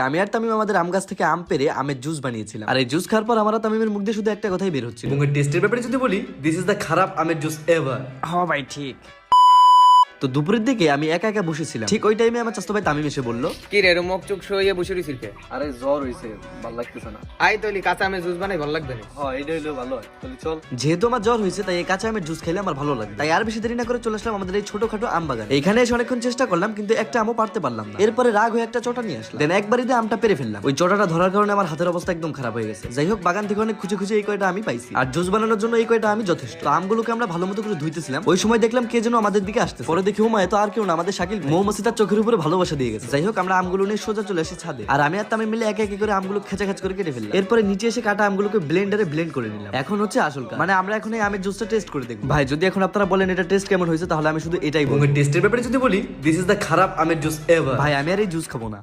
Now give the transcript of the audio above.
আমি আর তামিম আমাদের আম গাছ থেকে আম পেরে আমের জুস বানিয়েছিলাম। আর এই জুস খাওয়ার পর আমার আর তামিমের মুখ দিয়ে শুধু একটা কথাই বের হচ্ছিল, এবং টেস্টের ব্যাপারে যদি বলি, দিস ইজ দ্য খারাপ আমের জুস এভার। হ্যাঁ ভাই ঠিক। তো দুপুরের দিকে আমি একা একা বসেছিলাম, ঠিক ওই টাইমে আমার চাচতো ভাই তামিম এসে বলল, কি রে মুখ চোখ সইয়ে বসে রইছিস কে? আরে জ্বর হইছে, ভালো লাগতেছে না। আই তৈলি কাঁচা আমের জুস বানাই ভালো লাগবে না। হ্যাঁ এটা হইলো ভালো হয়, তাহলে চল। যেহেতু আমার জ্বর হয়েছে তাই এই কাঁচা আমের জুস খেলে আমার ভালো লাগে, তাই আর বেশি দেরি না করে চলে আসলাম আমাদের এই ছোটখাটো আম বাগান। এখানে এসে অনেকক্ষণ চেষ্টা করলাম কিন্তু একটা আমও পারতে পারলাম না। এরপরে রাগ হয়ে একটা চটা নিয়ে আসলাম, দেন একবারই দিয়ে আমটা পেরে ফেললাম। ওই চটাটা ধরার কারণে আমার হাতের অবস্থা একদম খারাপ হয়ে গেছে। যাই হোক, বাগান থেকে অনেক খুঁজে খুঁজে এই কয়টা আমি পাইছি, আর জুস বানানোর জন্য এই কয়টা আমি যথেষ্ট। তো আমগুলোকে আমরা ভালো মতো করে ধুইতেছিলাম, ওই সময় দেখলাম কে যেন আমাদের দিকে আসতেছে। পরে দেখি ওমা, এত আর কেউ না, আমাদের শাকিল মৌমাছি তার চোখের উপরে ভালোবাসা দিয়ে গেছে। যাই হোক, আমরা আমগুলো নিয়ে সোজা চলে আসি ছাদে, আর আমি আর তামিম মিলে একে একে করে আমগুলো খেচা খেচ করে কেটে ফেললাম। এরপরে নিচে এসে কাটা আমগুলোকে ব্লেন্ডারে ব্লেন্ড করে নিলাম। এখন হচ্ছে আসল কাজ, মানে আমরা এখন এই আমের জুসটা টেস্ট করে দেখব। ভাই যদি এখন আপনারা বলেন এটা টেস্ট কেমন হয়েছে, তাহলে আমি শুধু এটাই বলবো। টেস্টের ব্যাপারে যদি বলি, দিস ইজ দ্য খারাপ আমের জুস এভার। ভাই আমি আর এই জুস খাবো না।